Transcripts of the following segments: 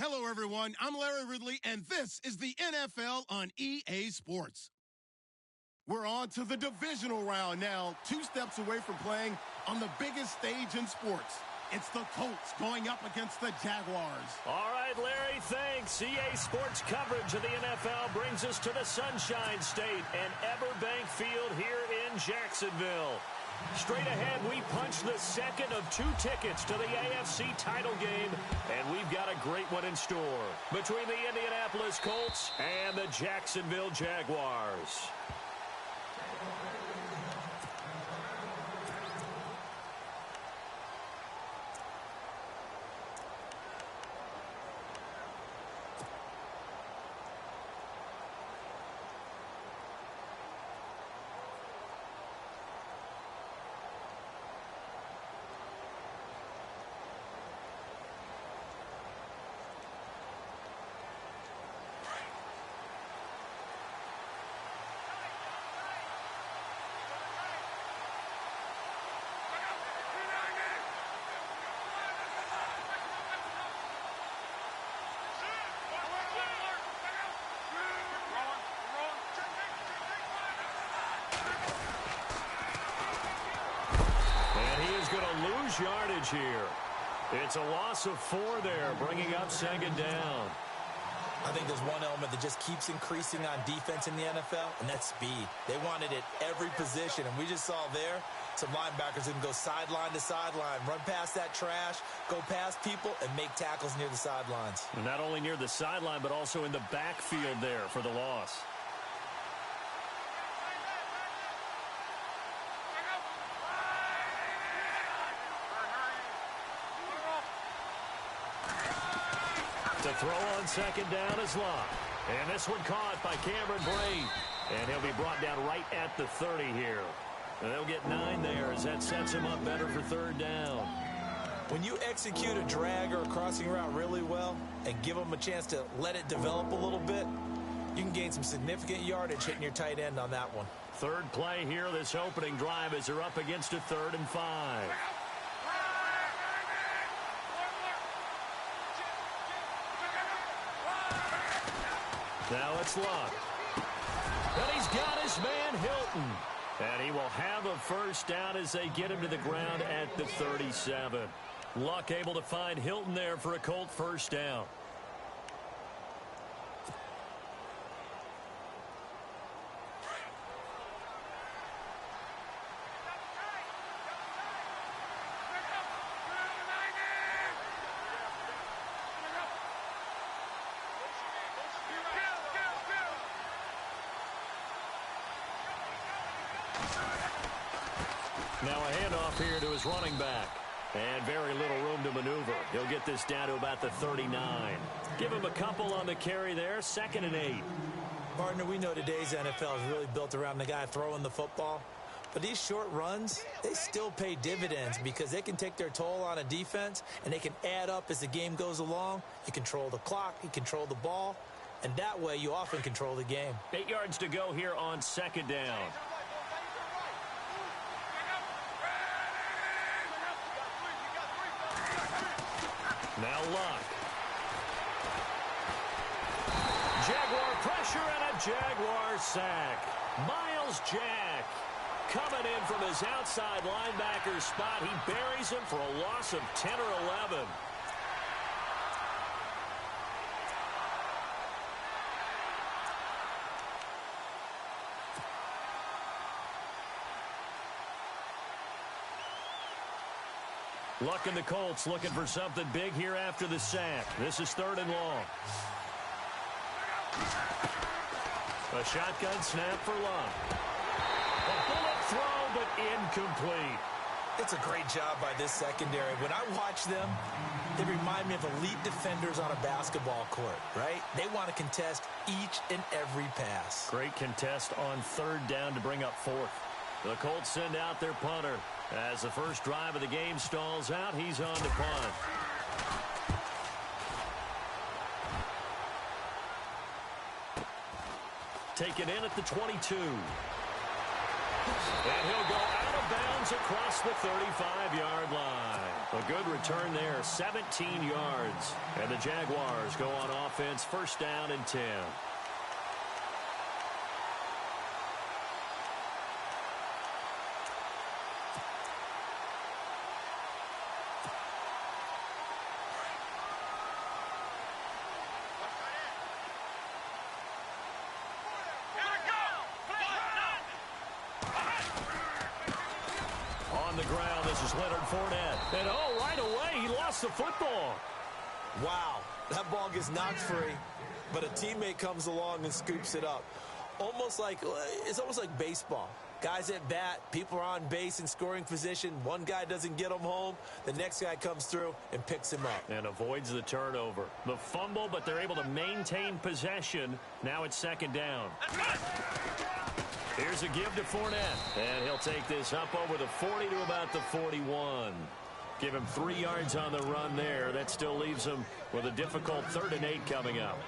Hello, everyone. I'm Larry Ridley, and this is the NFL on EA Sports. We're on to the divisional round now, 2 steps away from playing on the biggest stage in sports. It's the Colts going up against the Jaguars. All right, Larry, thanks. EA Sports coverage of the NFL brings us to the Sunshine State and Everbank Field here in Jacksonville. Straight ahead, we punch the second of 2 tickets to the AFC title game, and we've got a great one in store between the Indianapolis Colts and the Jacksonville Jaguars. Yardage here. It's a loss of 4 there, bringing up second down. I think there's one element that just keeps increasing on defense in the NFL, and that's speed. They want it at every position, and we just saw there some linebackers who can go sideline to sideline, run past that trash, go past people, and make tackles near the sidelines. And not only near the sideline, but also in the backfield there for the loss. To throw on second down is Locke. And this one caught by Cameron Brate. And he'll be brought down right at the 30 here. And they'll get 9 there as that sets him up better for third down. When you execute a drag or a crossing route really well and give them a chance to let it develop a little bit, you can gain some significant yardage hitting your tight end on that one. Third play here, this opening drive, as they're up against a 3rd and 5. Now it's Luck. And he's got his man Hilton. And he will have a first down as they get him to the ground at the 37. Luck able to find Hilton there for a Colt first down. Now a handoff here to his running back. And very little room to maneuver. He'll get this down to about the 39. Give him a couple on the carry there. 2nd and 8. Partner, we know today's NFL is really built around the guy throwing the football. But these short runs, they still pay dividends because they can take their toll on a defense and they can add up as the game goes along. You control the clock, you control the ball, and that way you often control the game. 8 yards to go here on second down. Now Luck. Jaguar pressure and a Jaguar sack. Miles Jack coming in from his outside linebacker spot. He buries him for a loss of 10 or 11. Luck and the Colts looking for something big here after the sack. This is 3rd and long. A shotgun snap for Luck. A bullet throw, but incomplete. It's a great job by this secondary. When I watch them, they remind me of elite defenders on a basketball court, right? They want to contest each and every pass. Great contest on 3rd down to bring up 4th. The Colts send out their punter. As the first drive of the game stalls out, he's on to punt. Taken in at the 22. And he'll go out of bounds across the 35-yard line. A good return there, 17 yards. And the Jaguars go on offense, first down and 10. On the ground, this is Leonard Fournette. And oh, right away, he lost the football. Wow, that ball gets knocked free, but a teammate comes along and scoops it up. It's almost like baseball. Guys at bat, people are on base in scoring position. One guy doesn't get him home. The next guy comes through and picks him up. And avoids the turnover. The fumble, but they're able to maintain possession. Now it's second down. Here's a give to Fournette. And he'll take this up over the 40 to about the 41. Give him 3 yards on the run there. That still leaves him with a difficult 3rd and 8 coming up.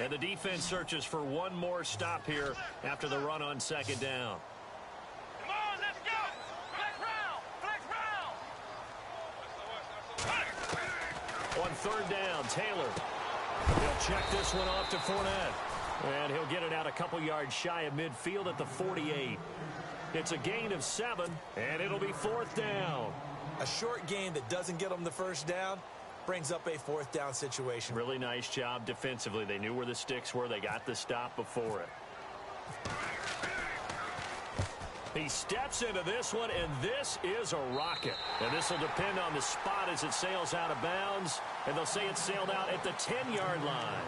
And the defense searches for one more stop here after the run on second down. Come on, let's go! Flex round! Flex round! On third down, Taylor. He'll check this one off to Fournette. And he'll get it out a couple yards shy of midfield at the 48. It's a gain of 7, and it'll be 4th down. A short gain that doesn't get them the first down brings up a 4th down situation. Really nice job defensively. They knew where the sticks were. They got the stop before it. He steps into this one, and this is a rocket. And this will depend on the spot as it sails out of bounds. And they'll say it sailed out at the 10-yard line.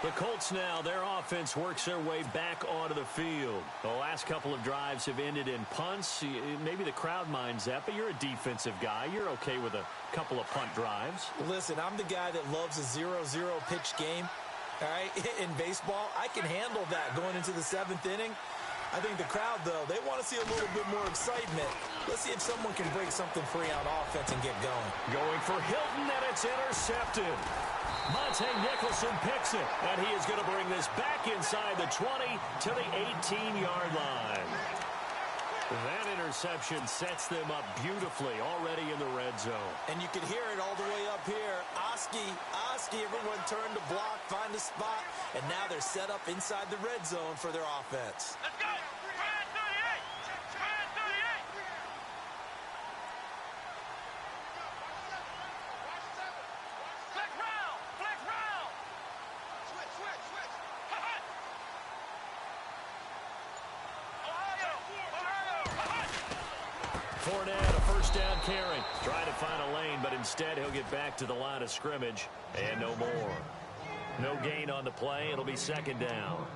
The Colts now, their offense works their way back onto the field. The last couple of drives have ended in punts. Maybe the crowd minds that, but you're a defensive guy. You're okay with a couple of punt drives. Listen, I'm the guy that loves a 0-0 pitch game. All right, in baseball, I can handle that going into the 7th inning. I think the crowd, though, they want to see a little bit more excitement. Let's see if someone can break something free on offense and get going. Going for Hilton, and it's intercepted. Monte Nicholson picks it, and he is going to bring this back inside the 20 to the 18-yard line. That interception sets them up beautifully already in the red zone. And you can hear it all the way up here. Oski, everyone turned to block, find a spot, and now they're set up inside the red zone for their offense. Let's go! Try 38! Try 38! Flex round! Flex round! Switch! Fournette, a first down carry. Trying to find a lane, but instead he'll get back to the line of scrimmage. And no more. No gain on the play. It'll be second down.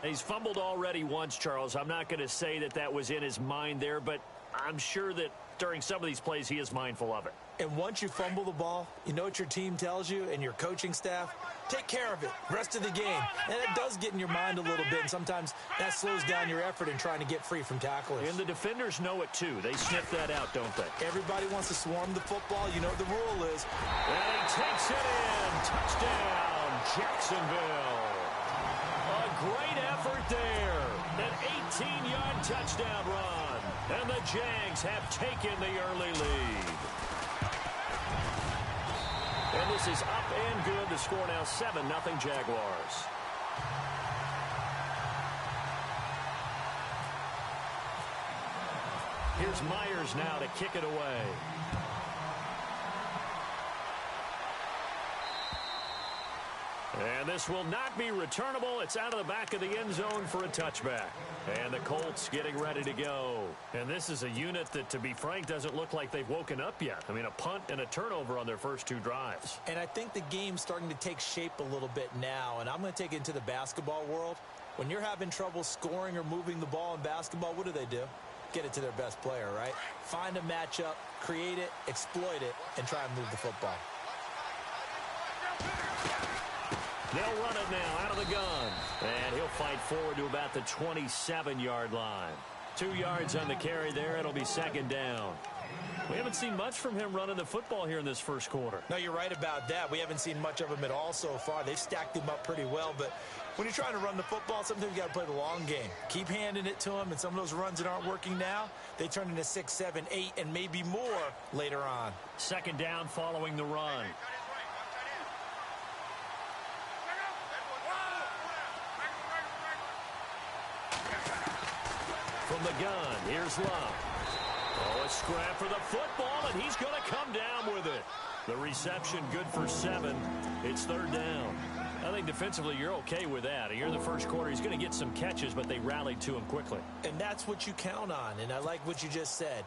He's fumbled already once, Charles. I'm not going to say that that was in his mind there, but I'm sure that during some of these plays he is mindful of it. And once you fumble the ball, you know what your team tells you and your coaching staff? Take care of it. Rest of the game. And it does get in your mind a little bit, and sometimes that slows down your effort in trying to get free from tacklers. And the defenders know it, too. They sniff that out, don't they? Everybody wants to swarm the football. You know what the rule is. And he takes it in. Touchdown, Jacksonville. A great effort there. An 18-yard touchdown run. And the Jags have taken the early lead. And this is up and good. The score now 7-0 Jaguars. Here's Myers now to kick it away. And this will not be returnable. It's out of the back of the end zone for a touchback. And the Colts getting ready to go. And this is a unit that, to be frank, doesn't look like they've woken up yet. I mean, a punt and a turnover on their first 2 drives. And I think the game's starting to take shape a little bit now. And I'm going to take it into the basketball world. When you're having trouble scoring or moving the ball in basketball, what do? Get it to their best player, right? Find a matchup, create it, exploit it, and try and move the football. They'll run it now out of the gun. And he'll fight forward to about the 27-yard line. 2 yards on the carry there. It'll be second down. We haven't seen much from him running the football here in this first quarter. No, you're right about that. We haven't seen much of him at all so far. They've stacked him up pretty well, but when you're trying to run the football, sometimes you got to play the long game. Keep handing it to him, and some of those runs that aren't working now, they turn into 6, 7, 8, and maybe more later on. Second down following the run. From the gun, here's Love. Oh, a scrap for the football, and he's going to come down with it. The reception good for 7. It's third down. I think defensively you're okay with that. Here in the first quarter, he's going to get some catches, but they rallied to him quickly. And that's what you count on, and I like what you just said.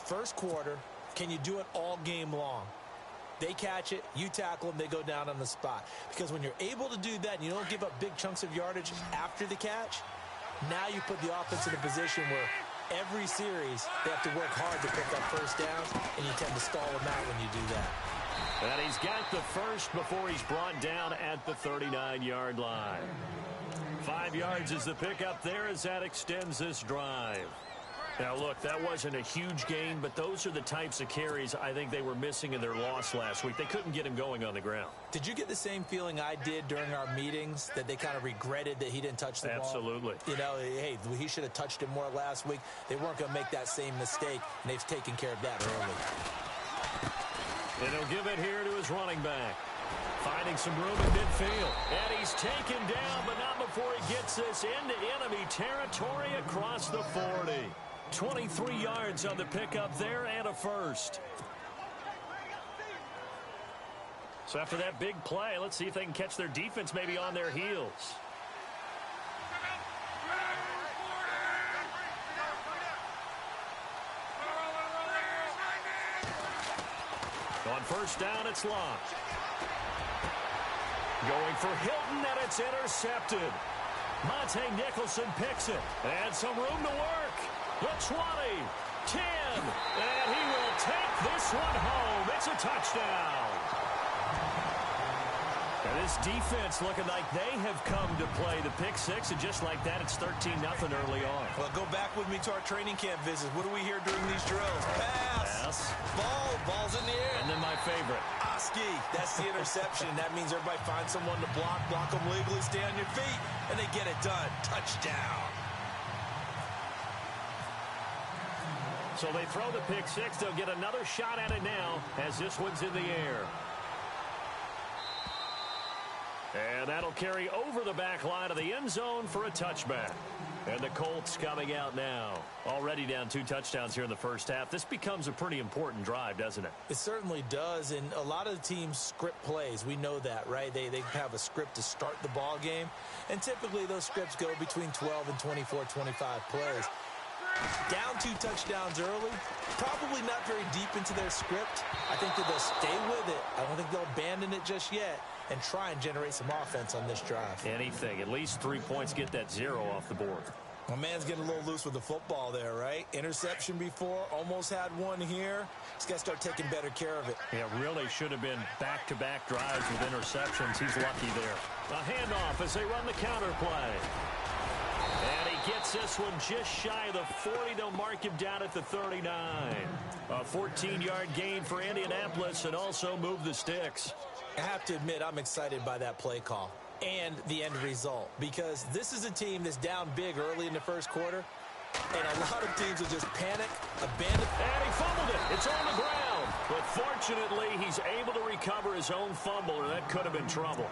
First quarter, can you do it all game long? They catch it, you tackle them, they go down on the spot. Because when you're able to do that and you don't give up big chunks of yardage after the catch, now you put the offense in a position where every series they have to work hard to pick up first downs, and you tend to stall them out when you do that. And he's got the first before he's brought down at the 39-yard line. 5 yards is the pickup there as that extends this drive. Now, look, that wasn't a huge gain, but those are the types of carries I think they were missing in their loss last week. They couldn't get him going on the ground. Did you get the same feeling I did during our meetings, that they kind of regretted that he didn't touch the ball? Absolutely. You know, hey, he should have touched it more last week. They weren't going to make that same mistake, and they've taken care of that early. And he'll give it here to his running back. Finding some room in midfield. And he's taken down, but not before he gets this into enemy territory across the 40. 23 yards on the pickup there and a first. So after that big play, let's see if they can catch their defense maybe on their heels. On first down, it's locked. Going for Hilton, and it's intercepted. Monte Nicholson picks it. And some room to work. The 20, 10, and he will take this one home. It's a touchdown. And this defense looking like they have come to play the pick six, and just like that, it's 13-0 early on. Well, go back with me to our training camp visits. What do we hear during these drills? Pass. Ball's in the air. And then my favorite. Oski. That's the interception. That means everybody finds someone to block them legally, stay on your feet, and they get it done. Touchdown. So they throw the pick six. They'll get another shot at it now as this one's in the air. And that'll carry over the back line of the end zone for a touchback. And the Colts coming out now. Already down 2 touchdowns here in the first half. This becomes a pretty important drive, doesn't it? It certainly does, and a lot of the teams script plays. We know that, right? They have a script to start the ball game, and typically those scripts go between 12 and 24, 25 plays. Down 2 touchdowns early, probably not very deep into their script. I think that they'll stay with it. I don't think they'll abandon it just yet and try and generate some offense on this drive. Anything. At least 3 points, get that 0 off the board. My man's getting a little loose with the football there, right? Interception before, almost had one here. He's got to start taking better care of it. Yeah, really should have been back-to-back drives with interceptions. He's lucky there. A handoff as they run the counter play. And he gets this one just shy of the 40. They'll mark him down at the 39. A 14-yard gain for Indianapolis and also move the sticks. I have to admit, I'm excited by that play call and the end result, because this is a team that's down big early in the first quarter, and a lot of teams will just panic, abandon. And he fumbled it. It's on the ground. But fortunately, he's able to recover his own fumble, or that could have been trouble.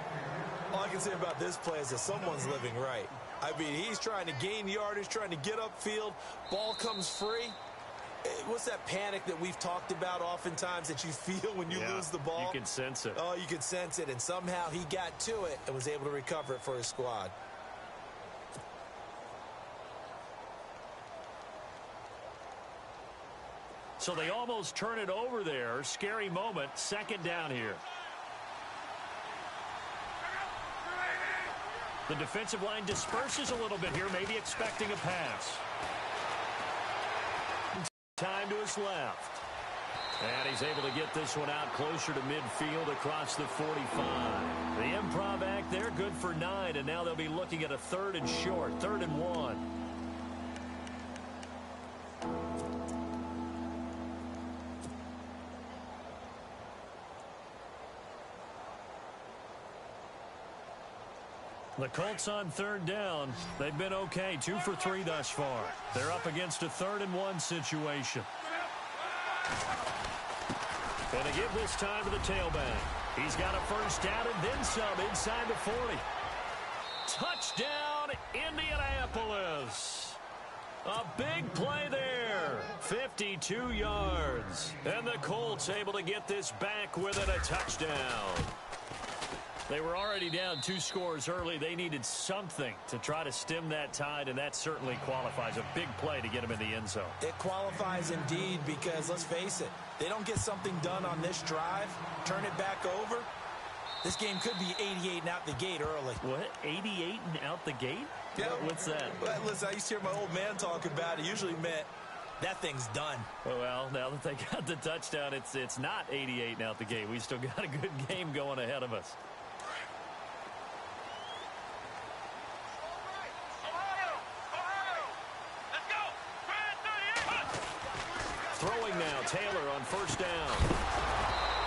All I can say about this play is that someone's living right. I mean, he's trying to gain yardage, trying to get upfield. Ball comes free. What's that panic that we've talked about oftentimes that you feel when you lose the ball? You can sense it. Oh, you can sense it. And somehow he got to it and was able to recover it for his squad. So they almost turn it over there. Scary moment. Second down here. The defensive line disperses a little bit here, maybe expecting a pass. Time to his left. And he's able to get this one out closer to midfield across the 45. The improv act there, good for 9, and now they'll be looking at a 3rd and short, 3rd and 1. The Colts on third down. They've been okay, 2 for 3 thus far. They're up against a 3rd-and-1 situation. And they give this time to the tailback. He's got a first down and then some inside the 40. Touchdown, Indianapolis. A big play there. 52 yards. And the Colts able to get this back within a touchdown. They were already down 2 scores early. They needed something to try to stem that tide, and that certainly qualifies. A big play to get them in the end zone. It qualifies indeed because, let's face it, they don't get something done on this drive, turn it back over, this game could be 88 and out the gate early. What? 88 and out the gate? Yeah. What's that? Well, listen, I used to hear my old man talk about it. It usually meant that thing's done. Well, now that they got the touchdown, it's not 88 and out the gate. We still got a good game going ahead of us. Throwing now, Taylor on first down.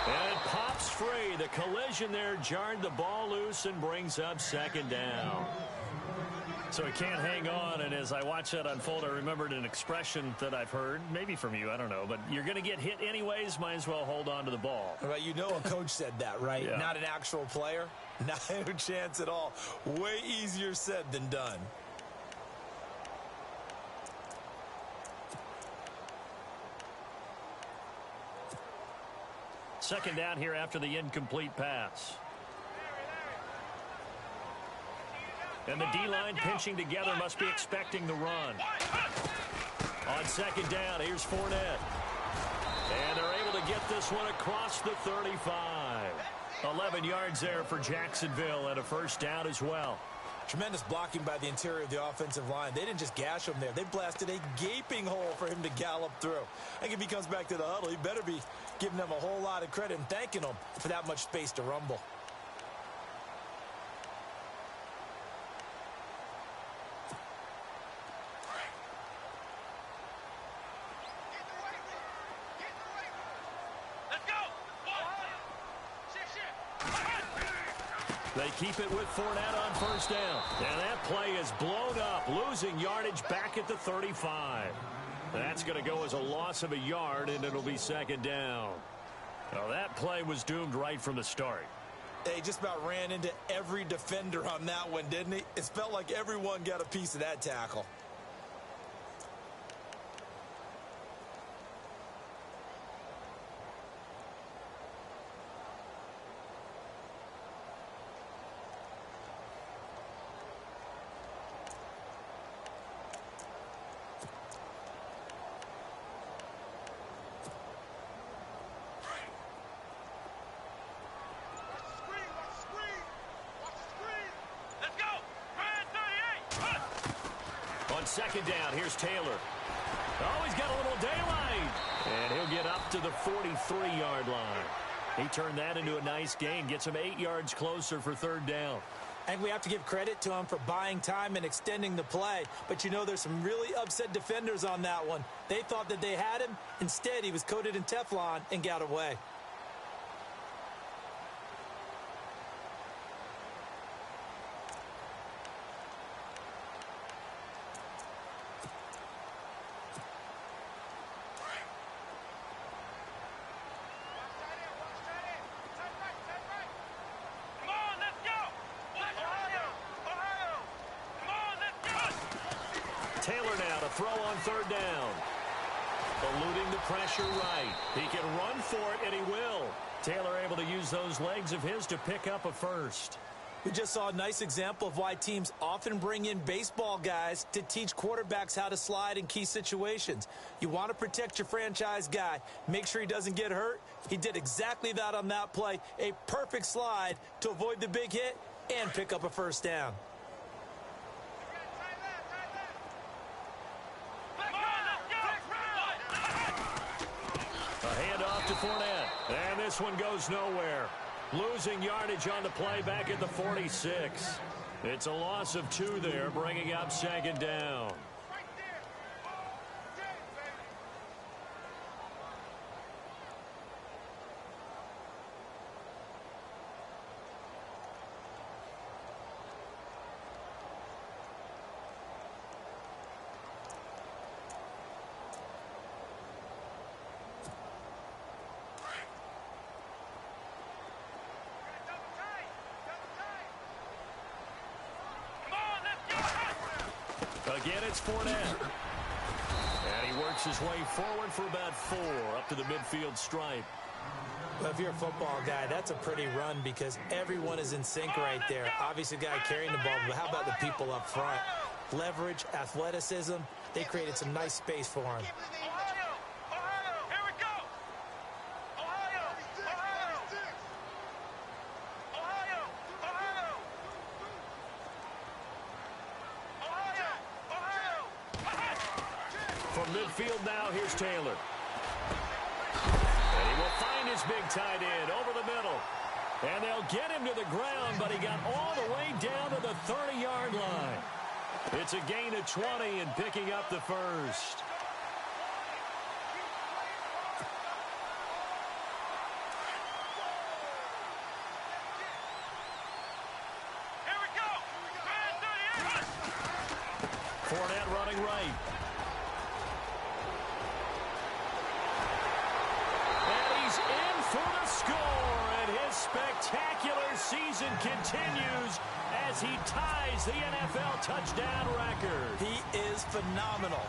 And it pops free. The collision there jarred the ball loose and brings up 2nd down. So he can't hang on, and as I watch that unfold, I remembered an expression that I've heard, maybe from you, I don't know, but you're going to get hit anyways, might as well hold on to the ball. Right, you know a coach said that, right? Yeah. Not an actual player. Not a chance at all. Way easier said than done. Second down here after the incomplete pass. And the D-line pinching together, must be expecting the run. On second down, here's Fournette. And they're able to get this one across the 35. 11 yards there for Jacksonville and a first down as well. Tremendous blocking by the interior of the offensive line. They didn't just gash him there. They blasted a gaping hole for him to gallop through. I think if he comes back to the huddle, he better be giving them a whole lot of credit and thanking them for that much space to rumble. They keep it with Fournette on first down. And that play is blown up, losing yardage back at the 35. That's going to go as a loss of a yard, and it'll be 2nd down. Well, that play was doomed right from the start. They just about ran into every defender on that one, didn't he? It felt like everyone got a piece of that tackle. On second down, here's Taylor. Oh, he's got a little daylight. And he'll get up to the 43-yard line. He turned that into a nice gain. Gets him 8 yards closer for 3rd down. I think we have to give credit to him for buying time and extending the play. But, you know, there's some really upset defenders on that one. They thought that they had him. Instead, he was coated in Teflon and got away. Taylor now to throw on 3rd down. Eluding the pressure right. He can run for it, and he will. Taylor able to use those legs of his to pick up a first. We just saw a nice example of why teams often bring in baseball guys to teach quarterbacks how to slide in key situations. You want to protect your franchise guy. Make sure he doesn't get hurt. He did exactly that on that play. A perfect slide to avoid the big hit and pick up a first down. To Fournette, and this one goes nowhere. Losing yardage on the play back at the 46. It's a loss of 2 there, bringing up 2nd down. Again, it's Fournette. And he works his way forward for about 4 up to the midfield stripe. Well, if you're a football guy, that's a pretty run because everyone is in sync right there. Obviously, the guy carrying the ball, but how about the people up front? Leverage, athleticism, they created some nice space for him. From midfield now, here's Taylor. And he will find his big tight end over the middle. And they'll get him to the ground, but he got all the way down to the 30-yard line. It's a gain of 20 and picking up the first. Here we go. Fournette running right. For the score, and his spectacular season continues as he ties the NFL touchdown record. He is phenomenal.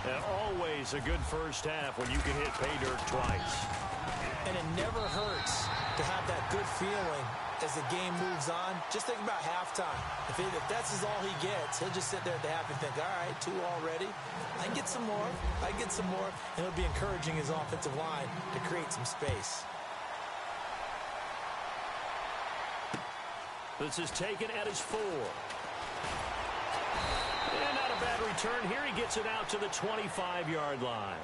And always a good first half when you can hit pay dirt twice. And it never hurts to have that good feeling as the game moves on. Just think about halftime. If that's all he gets, he'll just sit there at the half and think, all right, 2 already. I get some more. I get some more. And he'll be encouraging his offensive line to create some space. This is taken at his 4. And not a bad return here. He gets it out to the 25-yard line.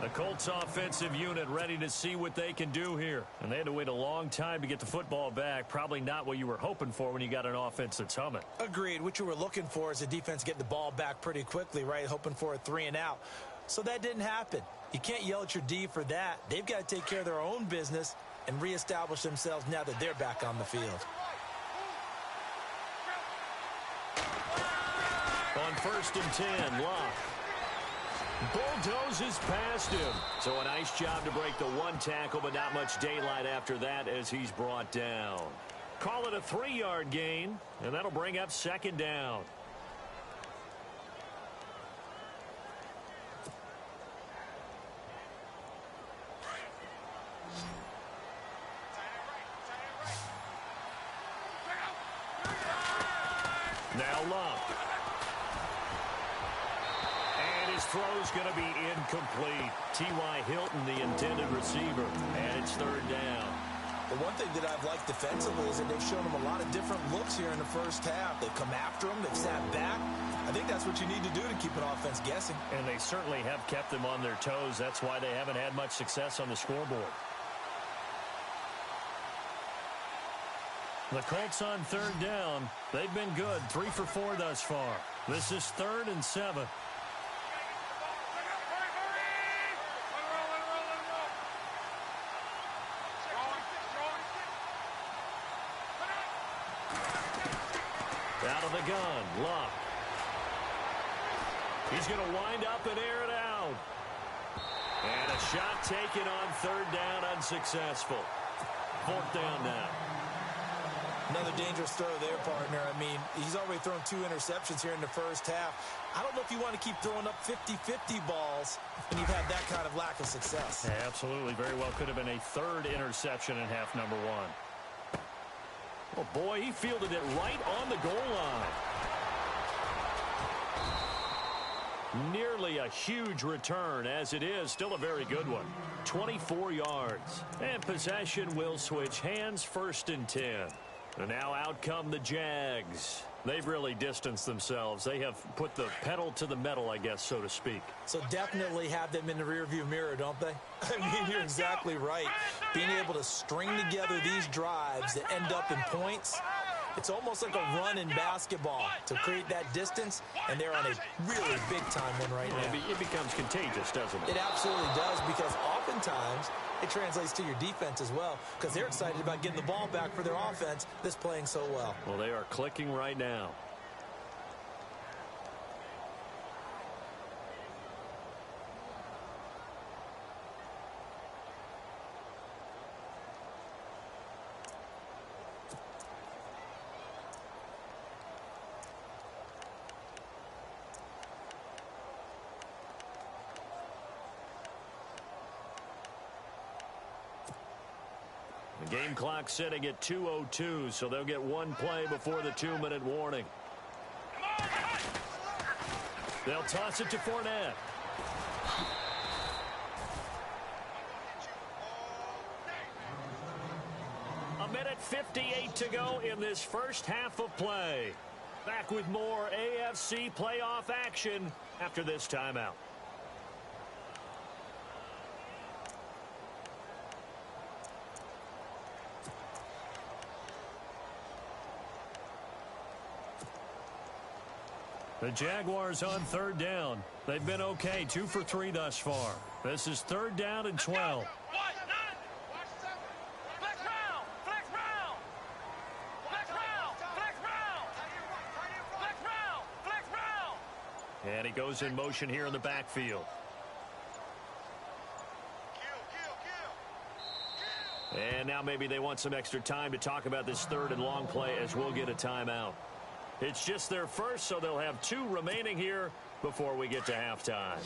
The Colts offensive unit ready to see what they can do here. And they had to wait a long time to get the football back. Probably not what you were hoping for when you got an offense that's humming. Agreed. What you were looking for is a defense getting the ball back pretty quickly, right? Hoping for a 3 and out. So that didn't happen. You can't yell at your D for that. They've got to take care of their own business and reestablish themselves now that they're back on the field. On 1st and 10, Locke bulldozes past him. So a nice job to break the 1 tackle, but not much daylight after that as he's brought down. Call it a 3-yard gain, and that'll bring up 2nd down. Now Locke. Throw's going to be incomplete. T.Y. Hilton, the intended receiver, and it's 3rd down. The one thing that I've liked defensively is that they've shown him a lot of different looks here in the first half. They've come after him. They've sat back. I think that's what you need to do to keep an offense guessing. And they certainly have kept them on their toes. That's why they haven't had much success on the scoreboard. The Colts on 3rd down. They've been good. 3 for 4 thus far. This is 3rd and 7. Out of the gun, Locke. He's going to wind up and air it out. And a shot taken on 3rd down, unsuccessful. 4th down now. Another dangerous throw there, partner. I mean, he's already thrown 2 interceptions here in the first half. I don't know if you want to keep throwing up 50-50 balls when you've had that kind of lack of success. Yeah, absolutely. Very well could have been a 3rd interception in half number 1. Oh, boy, he fielded it right on the goal line. Nearly a huge return, as it is. Still a very good one. 24 yards. And possession will switch hands, 1st and 10. And now out come the Jags. They've really distanced themselves. They have put the pedal to the metal, I guess, so to speak. So definitely have them in the rearview mirror, don't they? I mean, you're exactly right. Being able to string together these drives that end up in points, it's almost like a run in basketball to create that distance, and they're on a really big-time one right now. It becomes contagious, doesn't it? It absolutely does, because oftentimes it translates to your defense as well, because they're excited about getting the ball back for their offense that's playing so well. Well, they are clicking right now. Game clock sitting at 2:02, so they'll get one play before the 2-minute warning. They'll toss it to Fournette. A minute 58 to go in this first half of play. Back with more AFC playoff action after this timeout. The Jaguars on third down. They've been okay, 2 for 3 thus far. This is 3rd down and 12. And he goes in motion here in the backfield. And now maybe they want some extra time to talk about this 3rd and long play as we'll get a timeout. It's just their first, so they'll have 2 remaining here before we get to halftime.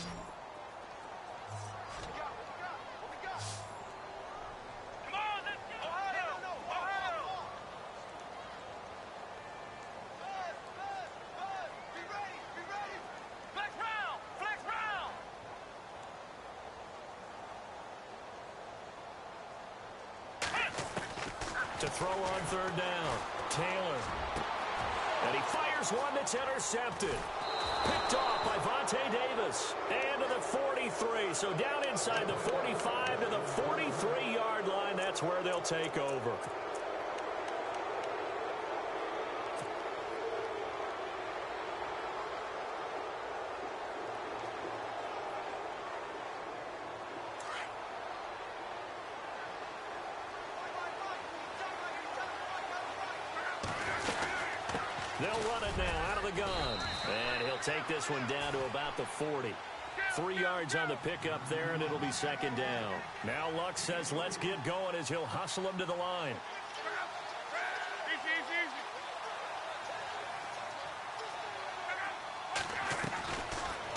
To throw on 3rd down, Taylor. And he fires one that's intercepted. Picked off by Vontae Davis. And to the 43. So down inside the 45 to the 43-yard line. That's where they'll take over. They'll run it now out of the gun. And he'll take this one down to about the 40. 3 yards on the pickup there, and it'll be 2nd down. Now Luck says let's get going as he'll hustle him to the line.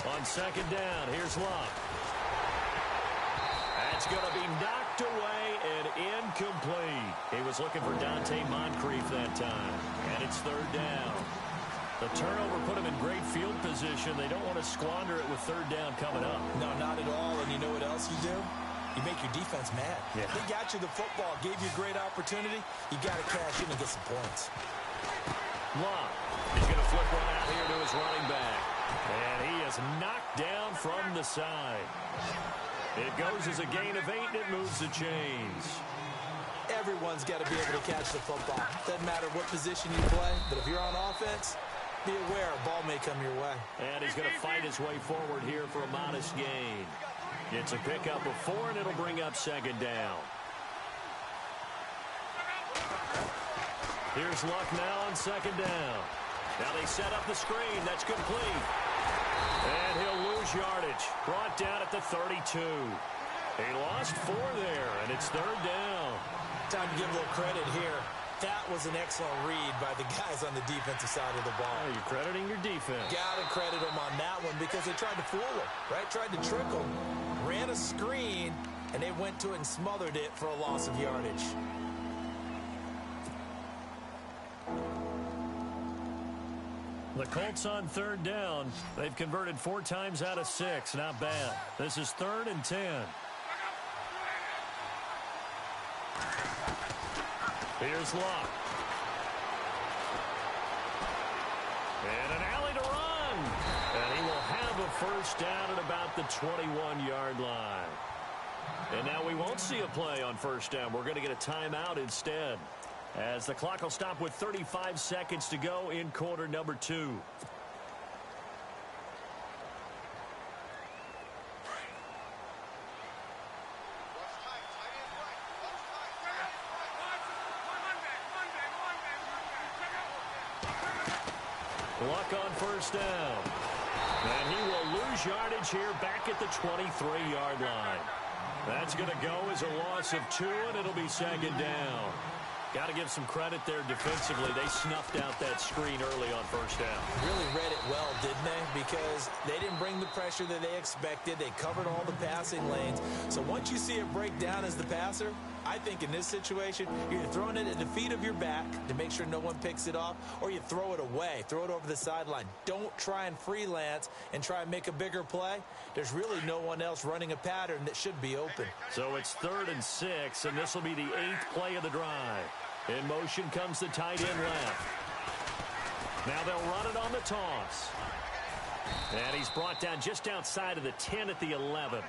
On 2nd down, here's Luck. That's going to be knocked away and incomplete. He was looking for Dante Moncrief that time. And it's 3rd down. The turnover put him in great field position. They don't want to squander it with 3rd down coming up. No, not at all. And you know what else you do? You make your defense mad. Yeah. They got you the football, gave you a great opportunity. You got to cash in and get some points. Luck is going to flip one out here to his running back. And he is knocked down from the side. It goes as a gain of 8, and it moves the chains. Everyone's got to be able to catch the football. Doesn't matter what position you play, but if you're on offense, be aware a ball may come your way. And he's going to fight his way forward here for a modest gain. It's a pickup of 4, and it'll bring up 2nd down. Here's Luck now on 2nd down. Now they set up the screen. That's complete. And he'll lose yardage. Brought down at the 32. He lost 4 there, and it's 3rd down. Time to give a little credit here. That was an excellent read by the guys on the defensive side of the ball. Oh, you're crediting your defense. Got to credit them on that one because they tried to fool him, right? Tried to trick him. Ran a screen, and they went to it and smothered it for a loss of yardage. The Colts on 3rd down. They've converted 4 times out of 6. Not bad. This is 3rd and 10. Here's Luck. And an alley to run. And he will have a 1st down at about the 21-yard line. And now we won't see a play on 1st down. We're going to get a timeout instead, as the clock will stop with 35 seconds to go in quarter number 2. Luck on 1st down. And he will lose yardage here back at the 23-yard line. That's going to go as a loss of 2, and it'll be 2nd down. Got to give some credit there defensively. They snuffed out that screen early on 1st down. Really read it well, didn't they? Because they didn't bring the pressure that they expected. They covered all the passing lanes. So once you see it break down as the passer, I think in this situation, you're either throwing it at the feet of your back to make sure no one picks it off, or you throw it away, throw it over the sideline. Don't try and freelance and try and make a bigger play. There's really no one else running a pattern that should be open. So it's 3rd and 6, and this will be the 8th play of the drive. In motion comes the tight end left. Now they'll run it on the toss. And he's brought down just outside of the 10 at the 11.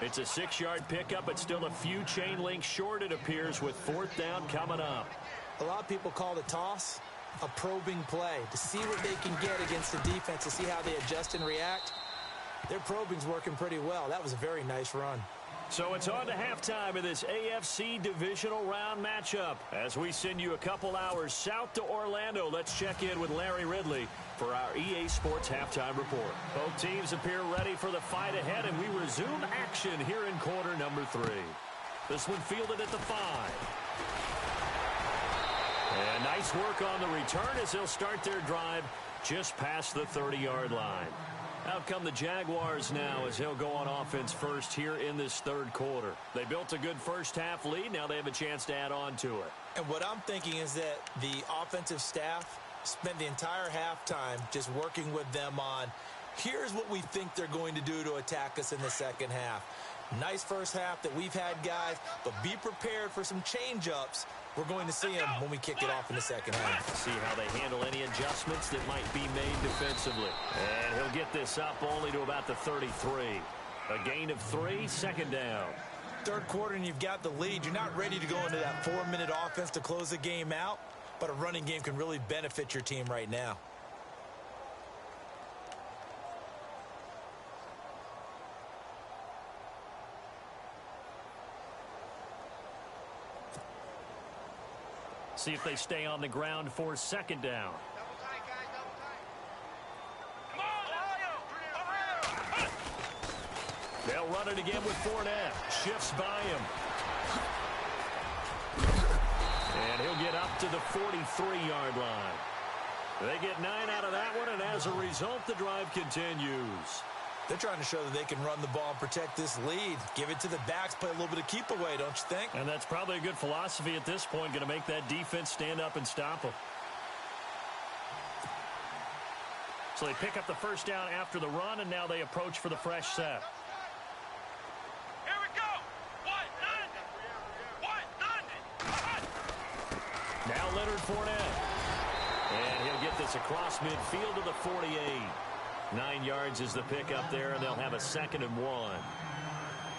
It's a 6-yard pickup, but still a few chain links short, it appears, with 4th down coming up. A lot of people call the toss a probing play to see what they can get against the defense, to see how they adjust and react. Their probing's working pretty well. That was a very nice run. So it's on to halftime of this AFC divisional round matchup. As we send you a couple hours south to Orlando, let's check in with Larry Ridley for our EA Sports halftime report. Both teams appear ready for the fight ahead, and we resume action here in quarter number 3. This one fielded at the 5. And nice work on the return as they'll start their drive just past the 30-yard line. Out come the Jaguars now as they'll go on offense first here in this 3rd quarter. They built a good first-half lead. Now they have a chance to add on to it. And what I'm thinking is that the offensive staff spent the entire halftime just working with them on, here's what we think they're going to do to attack us in the second half. Nice first half that we've had, guys, but be prepared for some change-ups. We're going to see them when we kick it off in the second half. See how they handle any adjustments that might be made defensively. And he'll get this up only to about the 33. A gain of 3, 2nd down. 3rd quarter and you've got the lead. You're not ready to go into that 4-minute offense to close the game out, but a running game can really benefit your team right now. See if they stay on the ground for 2nd down. They'll run it again with Fournette. Shifts by him. And he'll get up to the 43-yard line. They get 9 out of that one, and as a result, the drive continues. They're trying to show that they can run the ball and protect this lead. Give it to the backs, play a little bit of keep away, don't you think? And that's probably a good philosophy at this point, going to make that defense stand up and stop them. So they pick up the 1st down after the run, and now they approach for the fresh set. Here we go. What? Now Leonard Fournette. And he'll get this across midfield to the 48. 9 yards is the pickup there, and they'll have a 2nd and 1.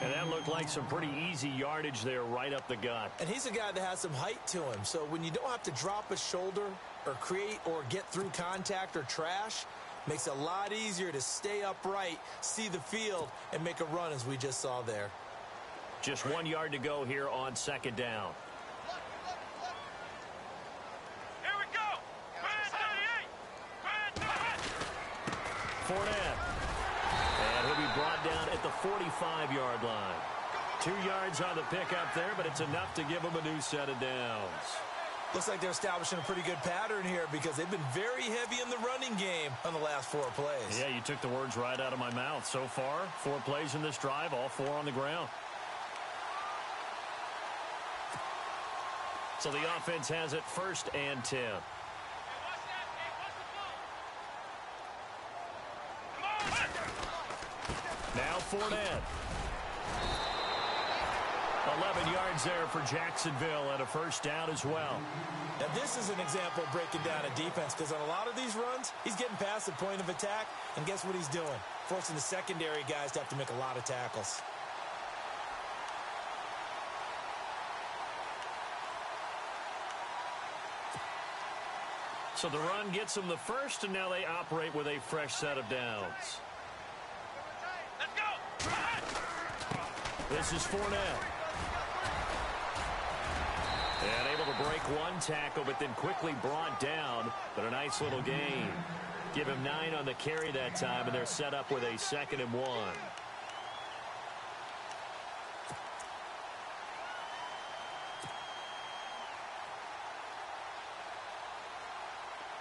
And that looked like some pretty easy yardage there right up the gut. And he's a guy that has some height to him. So when you don't have to drop a shoulder or create or get through contact or trash, makes it a lot easier to stay upright, see the field, and make a run as we just saw there. Just 1 yard to go here on 2nd down. Fournette. And he'll be brought down at the 45-yard line. 2 yards on the pickup there, but it's enough to give them a new set of downs. Looks like they're establishing a pretty good pattern here because they've been very heavy in the running game on the last 4 plays. Yeah, you took the words right out of my mouth. So far, 4 plays in this drive, all 4 on the ground. So the offense has it 1st and 10. Now Fournette. 11 yards there for Jacksonville and a 1st down as well. Now this is an example of breaking down a defense because on a lot of these runs, he's getting past the point of attack, and guess what he's doing? Forcing the secondary guys to have to make a lot of tackles. So the run gets them the 1st, and now they operate with a fresh set of downs. Let's go. This is Fournette. And able to break 1 tackle, but then quickly brought down. But a nice little gain. Give him 9 on the carry that time, and they're set up with a 2nd and 1.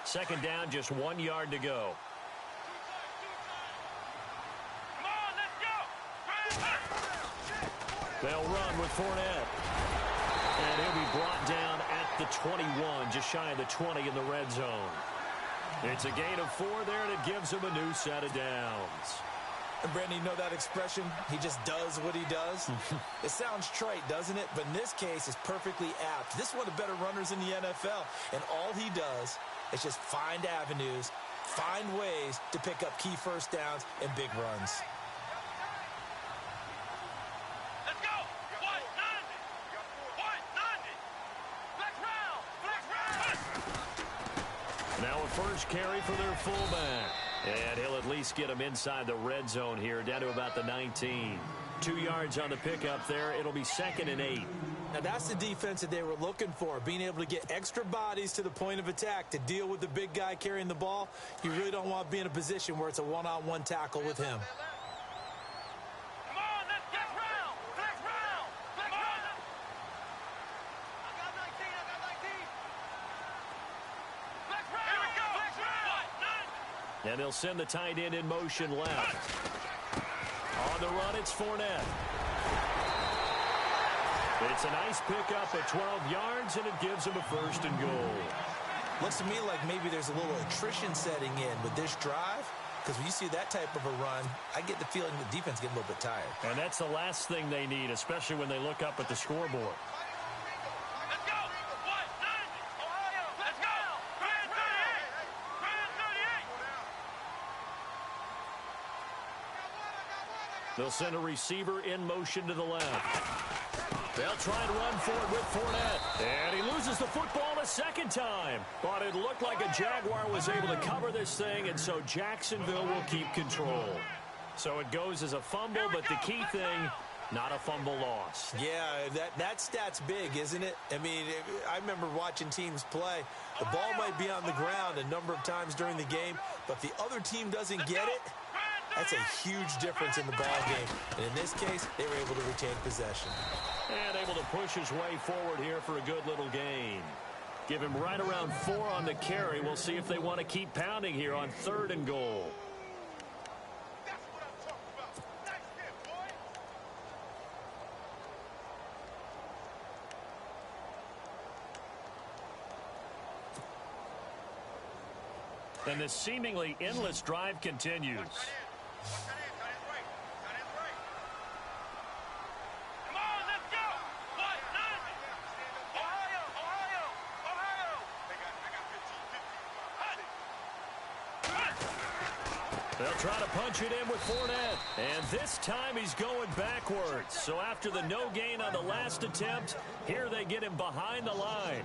Second down, just 1 yard to go. Come on, let's go. They'll run with Fournette. And he'll be brought down at the 21, just shy of the 20 in the red zone. It's a gain of 4 there, and it gives him a new set of downs. And Brandon, you know that expression? He just does what he does. It sounds trite, doesn't it? But in this case, it's perfectly apt. This is one of the better runners in the NFL, and all he does is just find avenues, find ways to pick up key first downs and big runs. Let's go. 190. 190. Flex round. Flex round. Now a first carry for their fullback. And he'll at least get him inside the red zone here, down to about the 19. 2 yards on the pickup there. It'll be 2nd and 8. Now that's the defense that they were looking for, being able to get extra bodies to the point of attack to deal with the big guy carrying the ball. You really don't want to be in a position where it's a one-on-one tackle with him. Come on, let's get round. Flex round. Flex round. I got 19. I got 19. Flex round. Here we go. Flex round. 190. And they'll send the tight end in motion left. On the run, it's Fournette. It's a nice pickup at 12 yards, and it gives him a 1st and goal. Looks to me like maybe there's a little attrition setting in with this drive, because when you see that type of a run, I get the feeling the defense getting a little bit tired. And that's the last thing they need, especially when they look up at the scoreboard. Let's go. 190. Ohio. Let's go. Grand 38. Grand 38. They'll send a receiver in motion to the left. They'll try and run for it with Fournette. And he loses the football a second time. But it looked like a Jaguar was able to cover this thing, and so Jacksonville will keep control. So it goes as a fumble, but the key thing, not a fumble loss. Yeah, that stat's big, isn't it? I mean, I remember watching teams play. The ball might be on the ground a number of times during the game, but if the other team doesn't get it, that's a huge difference in the ball game. And in this case, they were able to retain possession. And able to push his way forward here for a good little gain. Give him right around 4 on the carry. We'll see if they want to keep pounding here on 3rd and goal. That's what I'm talking about. Nice hit, boy. And this seemingly endless drive continues. Watch that in. Got his right. Got his right. Come on, let's go. 190. Ohio. Ohio. Ohio. I got 15. They'll try to punch it in with Fournette. And this time he's going backwards. So after the no gain on the last attempt, here they get him behind the line.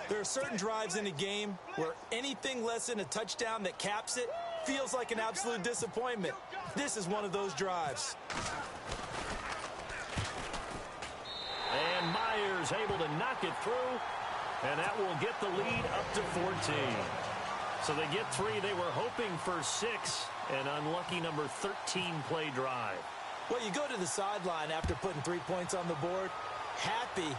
There are certain drives in a game where anything less than a touchdown that caps it feels like an absolute disappointment. This is one of those drives. And Myers able to knock it through, and that will get the lead up to 14. So they get 3. They were hoping for 6, an unlucky number 13 play drive. Well, you go to the sideline after putting 3 points on the board, happy,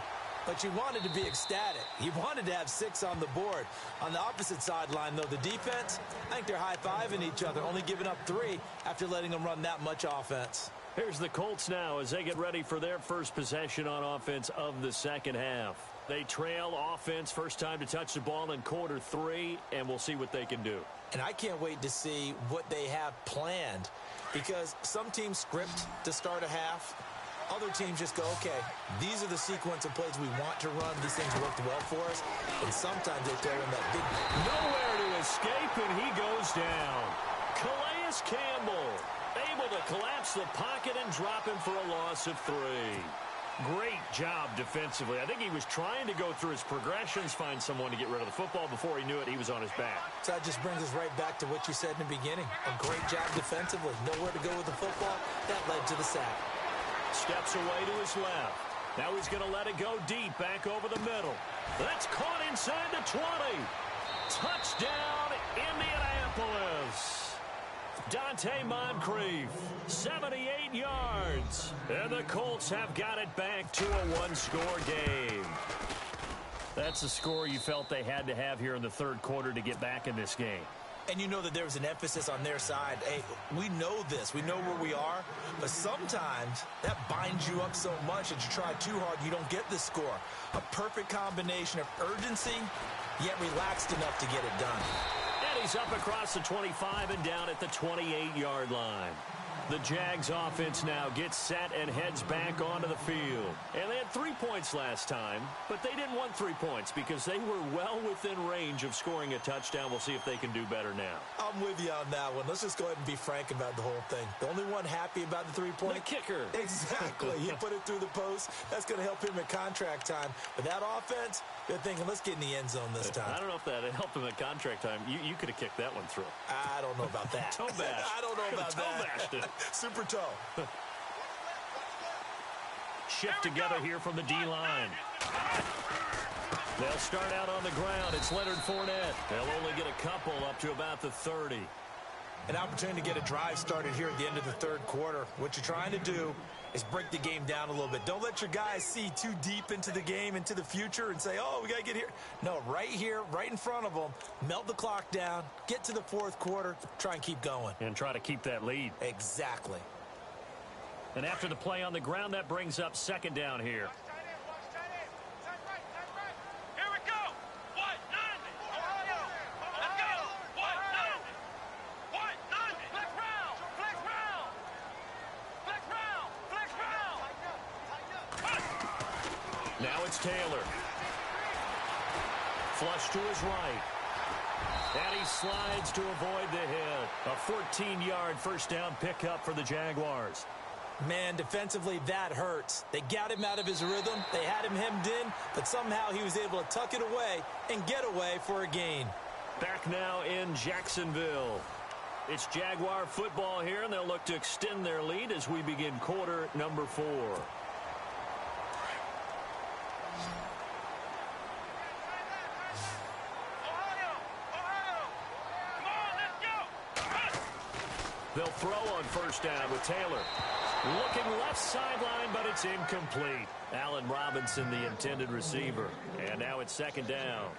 but you wanted to be ecstatic. You wanted to have 6 on the board. On the opposite sideline, though, the defense, I think they're high-fiving each other, only giving up 3 after letting them run that much offense. Here's the Colts now as they get ready for their first possession on offense of the second half. They trail offense, first time to touch the ball in quarter 3, and we'll see what they can do. And I can't wait to see what they have planned, because some teams script to start a half. Other teams just go, okay, these are the sequence of plays we want to run. These things worked well for us. And sometimes they throw in that big... Nowhere to escape, and he goes down. Calais Campbell able to collapse the pocket and drop him for a loss of 3. Great job defensively. I think he was trying to go through his progressions, find someone to get rid of the football. Before he knew it, he was on his back. So that just brings us right back to what you said in the beginning. A great job defensively. Nowhere to go with the football. That led to the sack. Steps away to his left. Now he's going to let it go deep, back over the middle. That's caught inside the 20. Touchdown, Indianapolis. Dante Moncrief, 78 yards. And the Colts have got it back to a 1-score game. That's the score you felt they had to have here in the third quarter to get back in this game. And you know that there was an emphasis on their side. Hey, we know this. We know where we are. But sometimes that binds you up so much that you try too hard, you don't get the score. A perfect combination of urgency, yet relaxed enough to get it done. And he's up across the 25 and down at the 28-yard line. The Jags offense now gets set and heads back onto the field. And they had 3 points last time, but they didn't want 3 points because they were well within range of scoring a touchdown. We'll see if they can do better now. I'm with you on that one. Let's just go ahead and be frank about the whole thing. The only one happy about the 3-point? The kicker. Exactly. He put it through the post. That's going to help him at contract time. But that offense, they're thinking, let's get in the end zone this time. I don't know if that helped him at contract time. You could have kicked that one through. I don't know about that. Toe bash. I don't know about toe that. bashed it. Super toe. Shift together here from the D-line. They'll start out on the ground. It's Leonard Fournette. They'll only get a couple up to about the 30. An opportunity to get a drive started here at the end of the third quarter. What you're trying to do is break the game down a little bit. Don't let your guys see too deep into the game, into the future, and say, oh, we got to get here. No, right here, right in front of them, melt the clock down, get to the fourth quarter, try and keep going. And try to keep that lead. Exactly. And after the play on the ground, that brings up second down here. Here we go. What? Nothing. Ohio. Let's go. What? Nothing. What? Nothing. Flex round. Flex round. Flex round. Flex round. Now it's Taylor. Flush to his right. And he slides to avoid the hit. A 14-yard first down pickup for the Jaguars. Man, defensively, that hurts. They got him out of his rhythm. They had him hemmed in, but somehow he was able to tuck it away and get away for a gain. Back now in Jacksonville. It's Jaguar football here, and they'll look to extend their lead as we begin quarter number 4. They'll throw on first down with Taylor. Looking left sideline, but it's incomplete. Allen Robinson, the intended receiver. And now it's second down.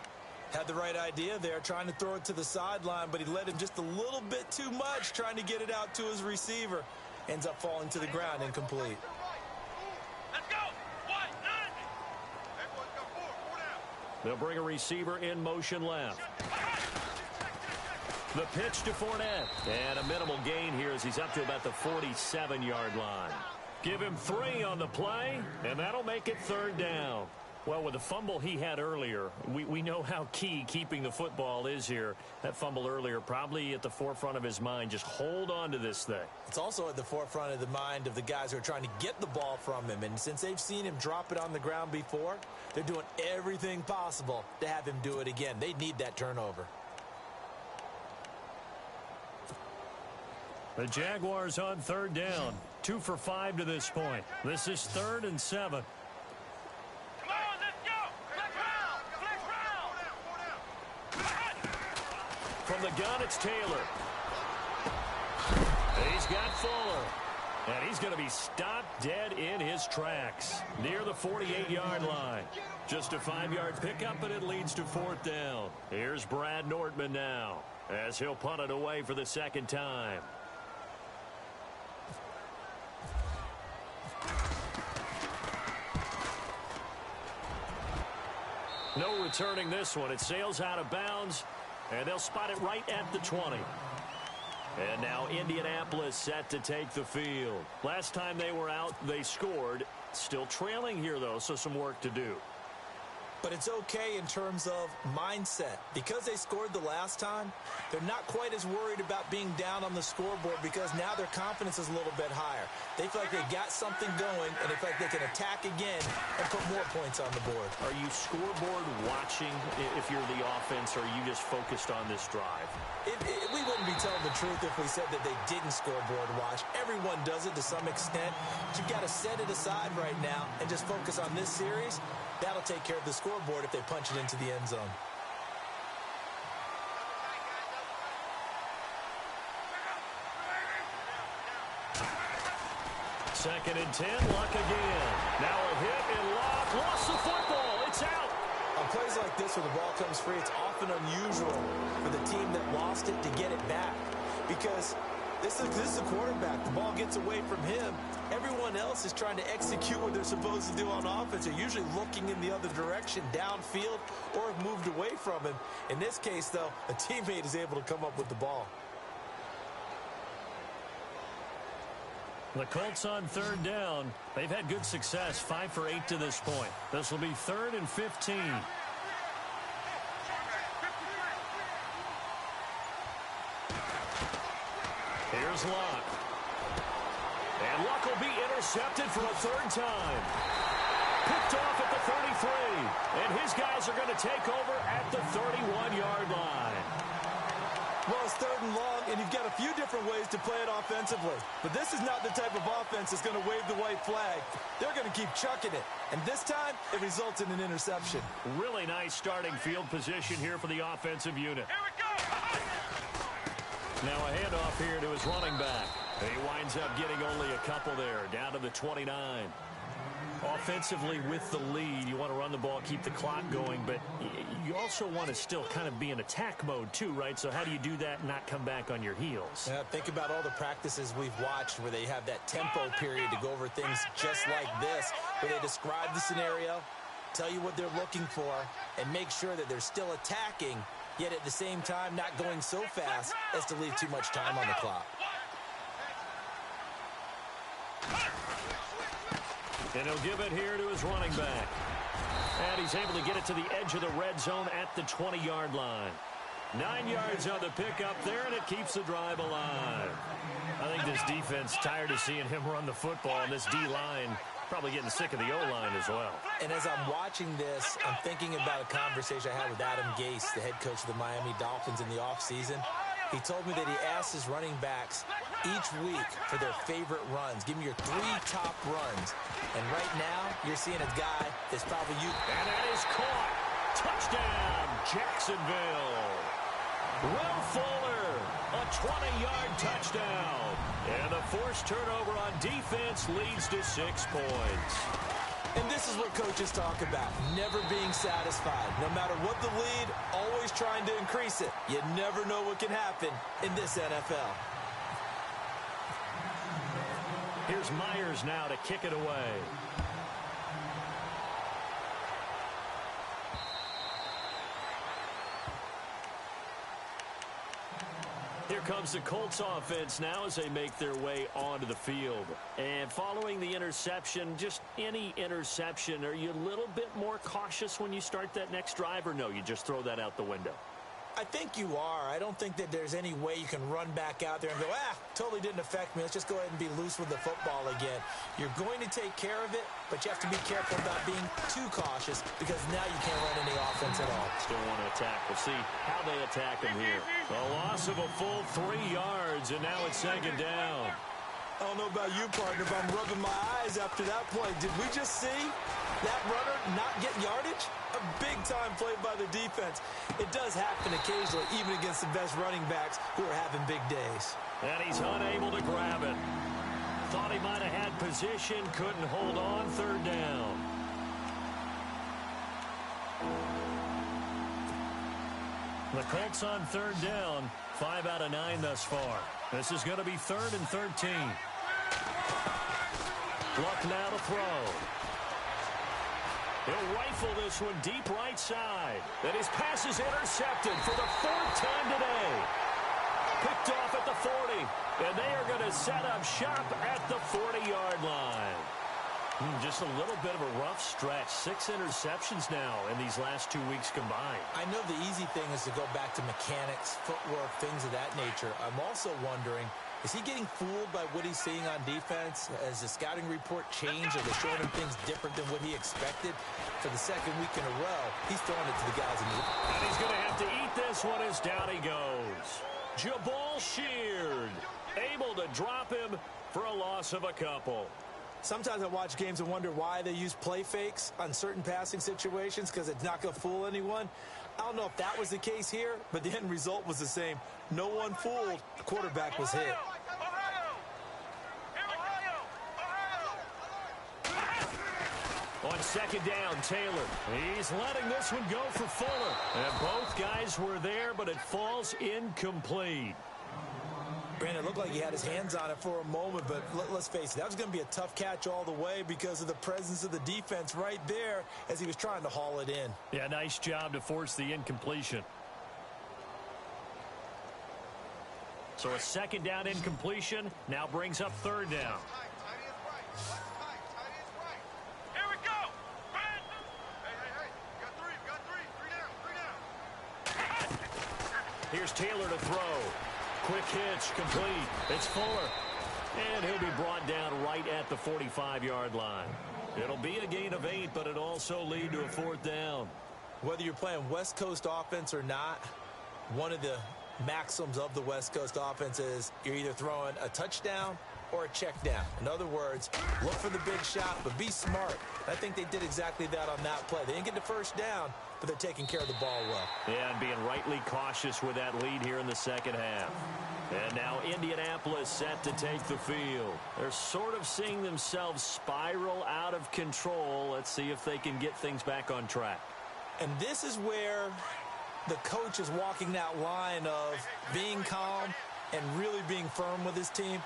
Had the right idea there, trying to throw it to the sideline, but he led him just a little bit too much, trying to get it out to his receiver. Ends up falling to the ground, incomplete. Let's go. What? Nothing. Everyone's got four down. They'll bring a receiver in motion left. The pitch to Fournette. And a minimal gain here as he's up to about the 47-yard line. Give him 3 on the play, and that'll make it third down. Well, with the fumble he had earlier, we know how key keeping the football is here. That fumble earlier probably at the forefront of his mind. Just hold on to this thing. It's also at the forefront of the mind of the guys who are trying to get the ball from him. And since they've seen him drop it on the ground before, they're doing everything possible to have him do it again. They need that turnover. The Jaguars on third down. 2 for 5 to this point. This is 3rd and 7. Come on, let's go. Flex round. From the gun, it's Taylor. He's got Fuller. And he's going to be stopped dead in his tracks near the 48-yard line. Just a 5-yard pickup, and it leads to 4th down. Here's Brad Nortman now as he'll punt it away for the second time. No returning this one. It sails out of bounds, and they'll spot it right at the 20. And now Indianapolis set to take the field. Last time they were out, they scored. Still trailing here, though, so some work to do. But it's okay in terms of mindset. Because they scored the last time, they're not quite as worried about being down on the scoreboard because now their confidence is a little bit higher. They feel like they got something going, and they feel like they can attack again and put more points on the board. Are you scoreboard watching if you're the offense, or are you just focused on this drive? We wouldn't be telling the truth if we said that they didn't scoreboard watch. Everyone does it to some extent. But you've got to set it aside right now and just focus on this series. That'll take care of the scoreboard if they punch it into the end zone. Second and 10, Luck again. Now a hit and Luck lost the football. It's out. On plays like this where the ball comes free, it's often unusual for the team that lost it to get it back because this is a quarterback. The ball gets away from him. Everyone else is trying to execute what they're supposed to do on offense. They're usually looking in the other direction, downfield, or have moved away from him. In this case, though, a teammate is able to come up with the ball. The Colts on third down. They've had good success, 5 for 8 to this point. This will be 3rd and 15. Here's Luck. And Luck will be intercepted for a 3rd time. Picked off at the 33. And his guys are going to take over at the 31-yard line. Well, it's 3rd and long, and you've got a few different ways to play it offensively. But this is not the type of offense that's going to wave the white flag. They're going to keep chucking it. And this time, it results in an interception. Really nice starting field position here for the offensive unit. Here we go! Now a handoff here to his running back. He winds up getting only a couple there, down to the 29. Offensively with the lead, you want to run the ball, keep the clock going, but you also want to still kind of be in attack mode too, right? So how do you do that and not come back on your heels? Yeah, think about all the practices we've watched where they have that tempo period to go over things just like this, where they describe the scenario, tell you what they're looking for, and make sure that they're still attacking, yet at the same time not going so fast as to leave too much time on the clock. And he'll give it here to his running back. And he's able to get it to the edge of the red zone at the 20-yard line. 9 yards on the pickup there, and it keeps the drive alive. I think this defense tired of seeing him run the football, and this D-line probably getting sick of the O-line as well. And as I'm watching this, I'm thinking about a conversation I had with Adam Gase, the head coach of the Miami Dolphins in the offseason. He told me that he asked his running backs each week for their favorite runs. Give me your 3 top runs. And right now, you're seeing a guy that's probably you. And that is caught. Touchdown, Jacksonville. Will Fuller, a 20-yard touchdown. And the forced turnover on defense leads to 6 points. And this is what coaches talk about, never being satisfied. No matter what the lead, always trying to increase it. You never know what can happen in this NFL. Here's Myers now to kick it away. Here comes the Colts offense now as they make their way onto the field. And following the interception, just any interception, are you a little bit more cautious when you start that next drive, or no, you just throw that out the window? I think you are. I don't think that there's any way you can run back out there and go, totally didn't affect me. Let's just go ahead and be loose with the football again. You're going to take care of it, but you have to be careful about being too cautious because now you can't run any offense at all. Still want to attack. We'll see how they attack him here. A loss of a full 3 yards, and now it's 2nd down. I don't know about you, partner, but I'm rubbing my eyes after that play. Did we just see that runner not get yardage? A big-time play by the defense. It does happen occasionally, even against the best running backs who are having big days. And he's unable to grab it. Thought he might have had position, couldn't hold on, 3rd down. The Colts on 3rd down, 5 out of 9 thus far. This is going to be 3rd and 13. Luck now to throw. He'll rifle this one deep right side. And his pass is intercepted for the 4th time today. Picked off at the 40. And they are going to set up shop at the 40-yard line. Just a little bit of a rough stretch. 6 interceptions now in these last 2 weeks combined. I know the easy thing is to go back to mechanics, footwork, things of that nature. I'm also wondering, is he getting fooled by what he's seeing on defense? Has the scouting report changed? Are they showing him things different than what he expected? For the 2nd week in a row, he's throwing it to the guys in the... And he's going to have to eat this one as down he goes. Jabal Sheard able to drop him for a loss of a couple. Sometimes I watch games and wonder why they use play fakes on certain passing situations because it's not going to fool anyone. I don't know if that was the case here, but the end result was the same. No one fooled. The quarterback was hit. On Second down, Taylor. He's letting this one go for Fuller. And both guys were there, but it falls incomplete. Brandon, it looked like he had his hands on it for a moment, but let's face it, that was going to be a tough catch all the way because of the presence of the defense right there as he was trying to haul it in. Yeah, nice job to force the incompletion. So a second down incompletion now brings up third down. Here we go. Hey. We got three down. Here's Taylor to throw. Quick hitch, complete. It's Fuller. And he'll be brought down right at the 45-yard line. It'll be a gain of 8, but it also lead to a fourth down. Whether you're playing West Coast offense or not, one of the maxims of the West Coast offense is you're either throwing a touchdown or a check down. In other words, look for the big shot, but be smart. I think they did exactly that on that play. They didn't get the first down, but they're taking care of the ball well. Yeah, and being rightly cautious with that lead here in the second half. And now Indianapolis set to take the field. They're sort of seeing themselves spiral out of control. Let's see if they can get things back on track. And this is where the coach is walking that line of being calm and really being firm with his team.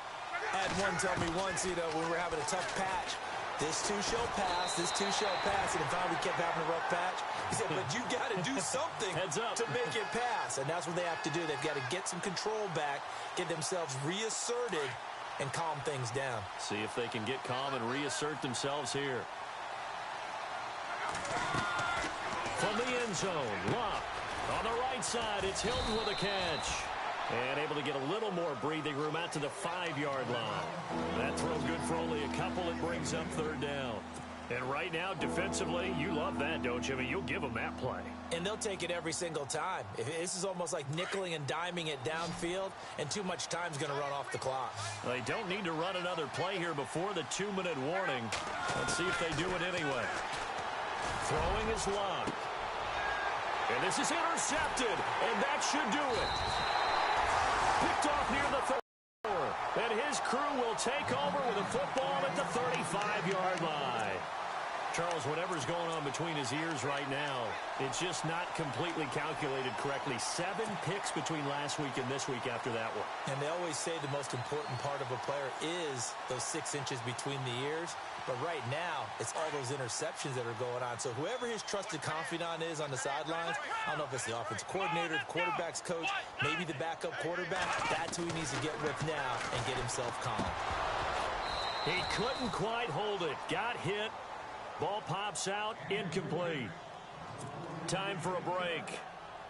I had one tell me once, when we were having a tough patch, this too shall pass, and if finally we kept having a rough patch, he said, but you got to do something to make it pass. And that's what they have to do. They've got to get some control back, get themselves reasserted, and calm things down. See if they can get calm and reassert themselves here. From the end zone, Luck. On the right side, it's Hilton with a catch. And able to get a little more breathing room out to the 5-yard line. That throw good for only a couple. It brings up third down. And right now, defensively, you love that, don't you? I mean, you'll give them that play. And they'll take it every single time. This is almost like nickeling and diming it downfield, and too much time's going to run off the clock. They don't need to run another play here before the 2-minute warning. Let's see if they do it anyway. Throwing is Luck. And this is intercepted, and that should do it. Picked off near the 34. And his crew will take over with a football at the 35-yard line. Charles, whatever's going on between his ears right now, it's just not completely calculated correctly. 7 picks between last week and this week after that one. And they always say the most important part of a player is those 6 inches between the ears. But right now, it's all those interceptions that are going on. So whoever his trusted confidant is on the sidelines, I don't know if it's the offensive coordinator, the quarterback's coach, maybe the backup quarterback, that's who he needs to get with now and get himself calm. He couldn't quite hold it. Got hit. Ball pops out, incomplete. Time for a break.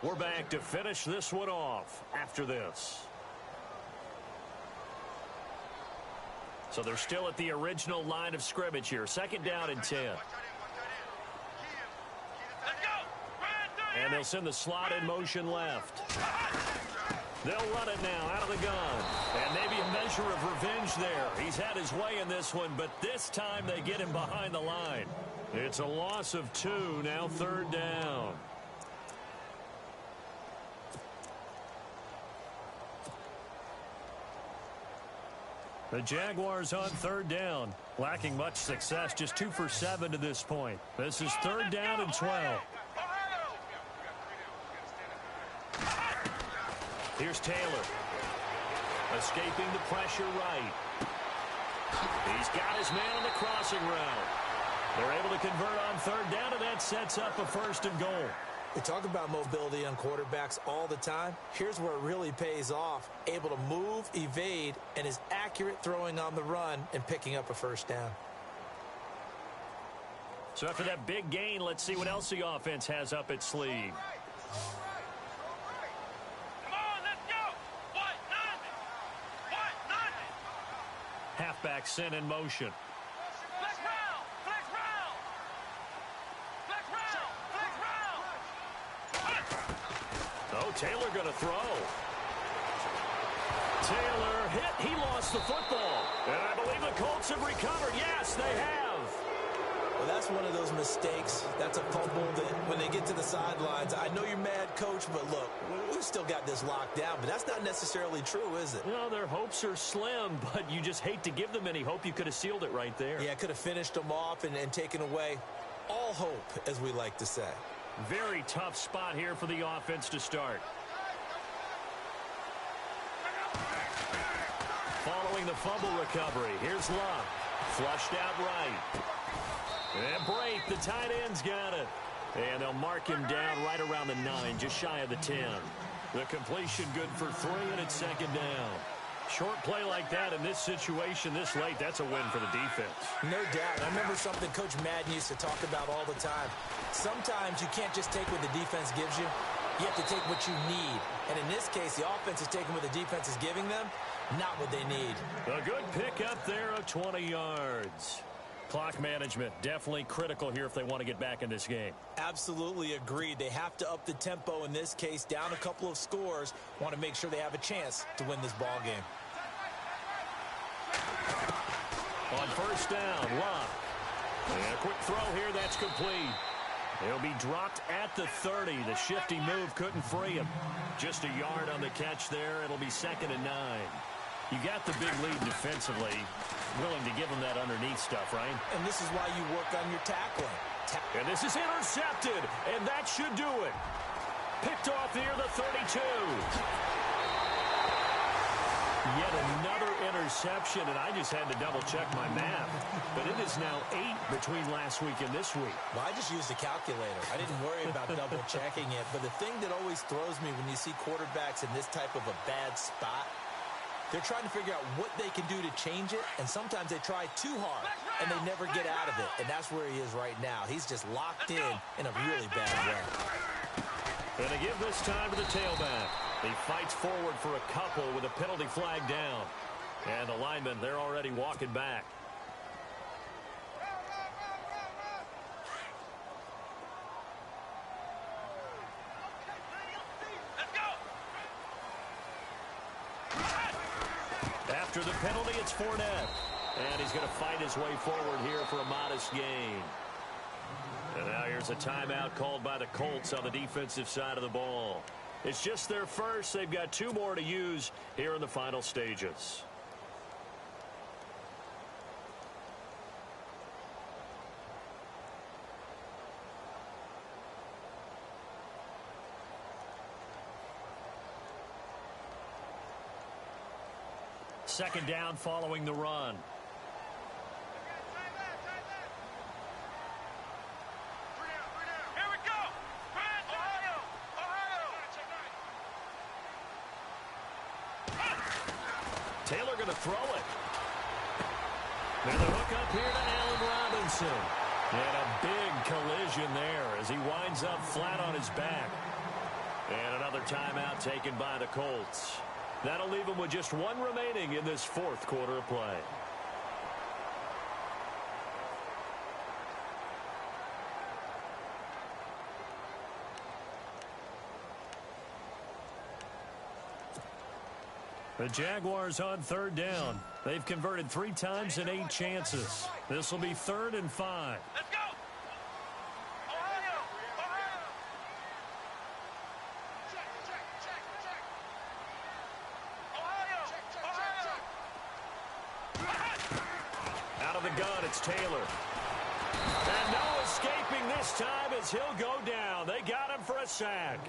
We're back to finish this one off after this. So they're still at the original line of scrimmage here. Second down and 10. And they'll send the slot in motion left. They'll run it now out of the gun. And maybe a measure of revenge there. He's had his way in this one, but this time they get him behind the line. It's a loss of 2, now third down. The Jaguars on third down. Lacking much success, just 2 for 7 to this point. This is third down and 12. Here's Taylor. Escaping the pressure right. He's got his man on the crossing route. They're able to convert on third down, and that sets up a first and goal. We talk about mobility on quarterbacks all the time. Here's where it really pays off. Able to move, evade, and is accurate throwing on the run and picking up a first down. So after that big gain, let's see what else the offense has up its sleeve. Halfback sent in motion. Flex round! Flex round! Flex round! Flex round! Oh, Taylor going to throw. Taylor hit. He lost the football. And I believe the Colts have recovered. Yes, they have. Well, that's one of those mistakes. That's a fumble that when they get to the sidelines, I know you're mad, coach, but look, we've still got this locked down. But that's not necessarily true, is it? No, their hopes are slim, but you just hate to give them any hope. You could have sealed it right there. Yeah, could have finished them off and taken away all hope, as we like to say. Very tough spot here for the offense to start. Following the fumble recovery, here's Luck. Flushed out right. And Brate, the tight end's got it. And they'll mark him down right around the 9, just shy of the 10. The completion good for 3, and it's second down. Short play like that in this situation this late, that's a win for the defense. No doubt. I remember something Coach Madden used to talk about all the time. Sometimes you can't just take what the defense gives you. You have to take what you need. And in this case, the offense is taking what the defense is giving them, not what they need. A good pick up there of 20 yards. Clock management, definitely critical here if they want to get back in this game. Absolutely agreed. They have to up the tempo in this case, down a couple of scores, want to make sure they have a chance to win this ball game. On first down, Luck. And a quick throw here, that's complete. He'll be dropped at the 30. The shifty move couldn't free him. Just a yard on the catch there. It'll be second and 9. You got the big lead defensively. Willing to give him that underneath stuff, right? And this is why you work on your tackling. And this is intercepted, and that should do it. Picked off near the 32. Yet another interception, and I just had to double-check my math. But it is now 8 between last week and this week. Well, I just used a calculator. I didn't worry about double-checking it. But the thing that always throws me when you see quarterbacks in this type of a bad spot, they're trying to figure out what they can do to change it, and sometimes they try too hard, and they never get out of it. And that's where he is right now. He's just locked in a really bad way. And they give this time to the tailback. He fights forward for a couple with a penalty flag down. And the linemen, they're already walking back. After the penalty, it's Fournette. And he's going to fight his way forward here for a modest gain. And now here's a timeout called by the Colts on the defensive side of the ball. It's just their first. They've got 2 more to use here in the final stages. Second down following the run. Taylor going to throw it. And the hook up here to Allen Robinson. And a big collision there as he winds up flat on his back. And another timeout taken by the Colts. That'll leave them with just 1 remaining in this 4th quarter of play. The Jaguars on 3rd down. They've converted 3 times in 8 chances. This will be 3rd and 5. Let's go! Ohio! Out of the gun, it's Taylor. And no escaping this time as he'll go down. They got him for a sack.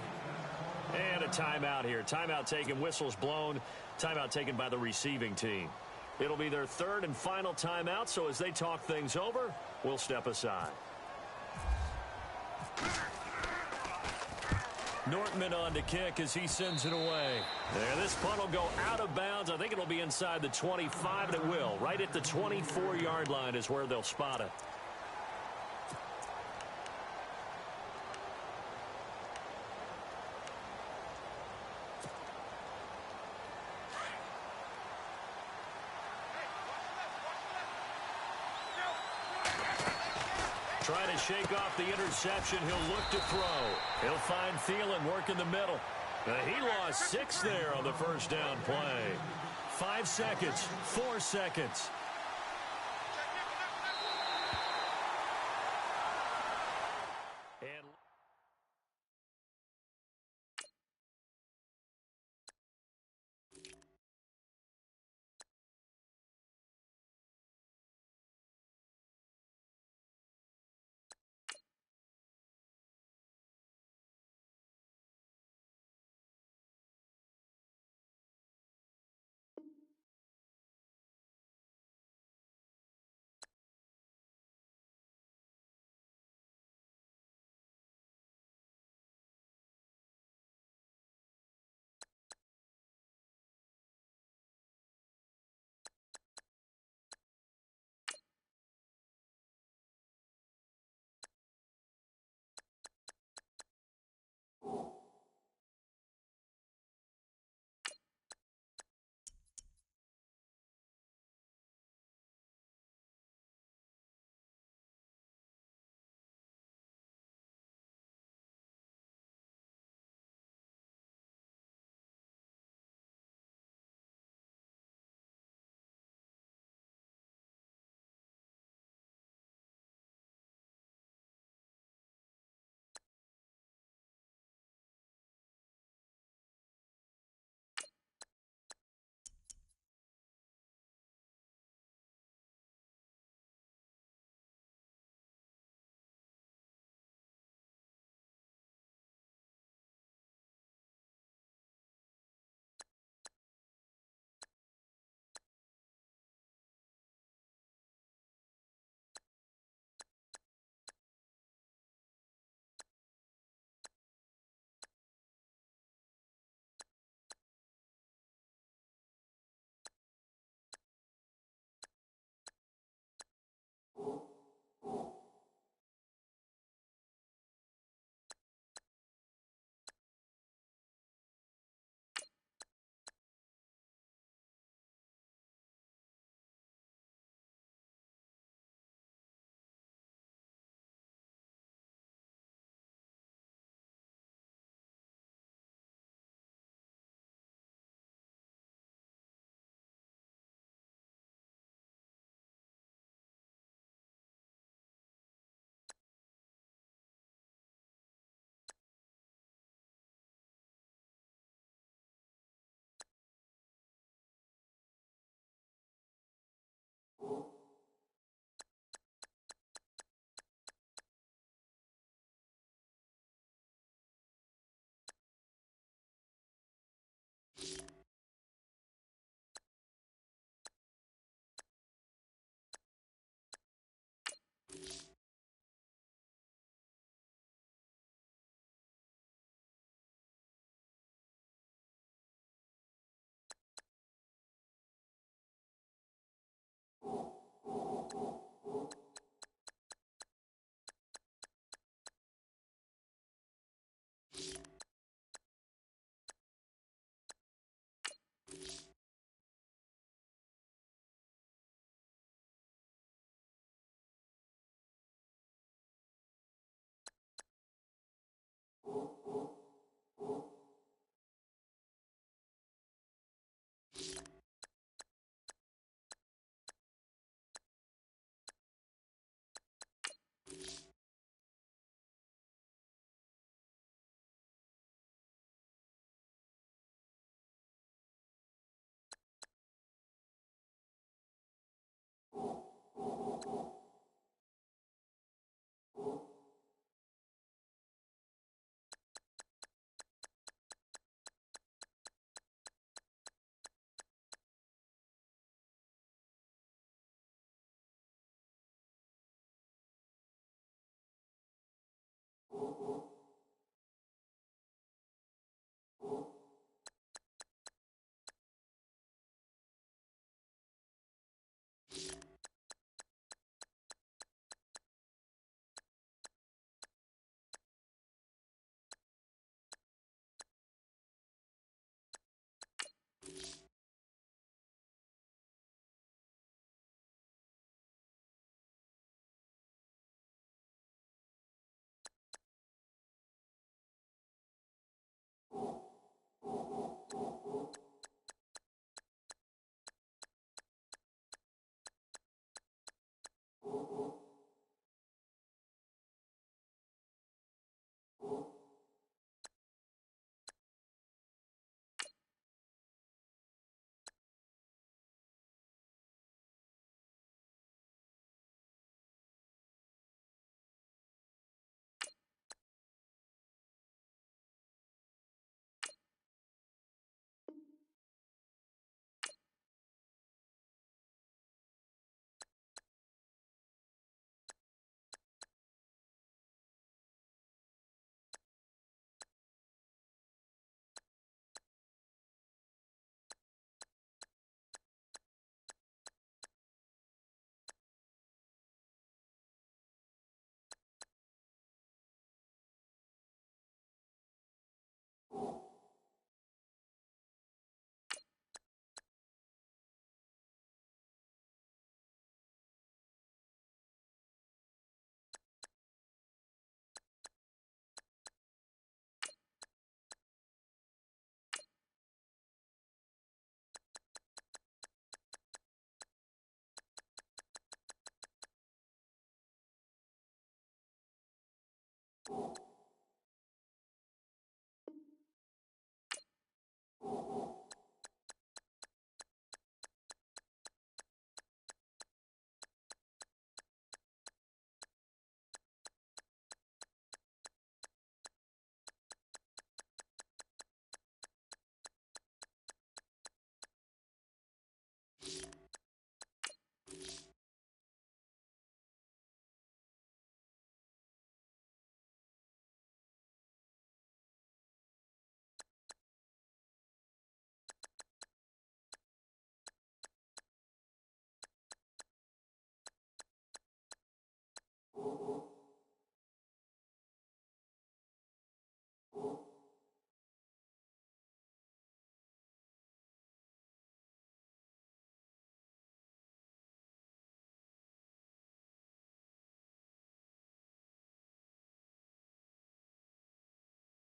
And a timeout here. Timeout taken, whistles blown. Timeout taken by the receiving team. It'll be their 3rd and final timeout, so as they talk things over, we'll step aside. Nortman on to kick as he sends it away. There, this punt will go out of bounds. I think it'll be inside the 25, and it will. Right at the 24-yard line is where they'll spot it. Trying to shake off the interception. He'll look to throw. He'll find Thielen working the middle. He lost 6 there on the first down play. 5 seconds, 4 seconds. And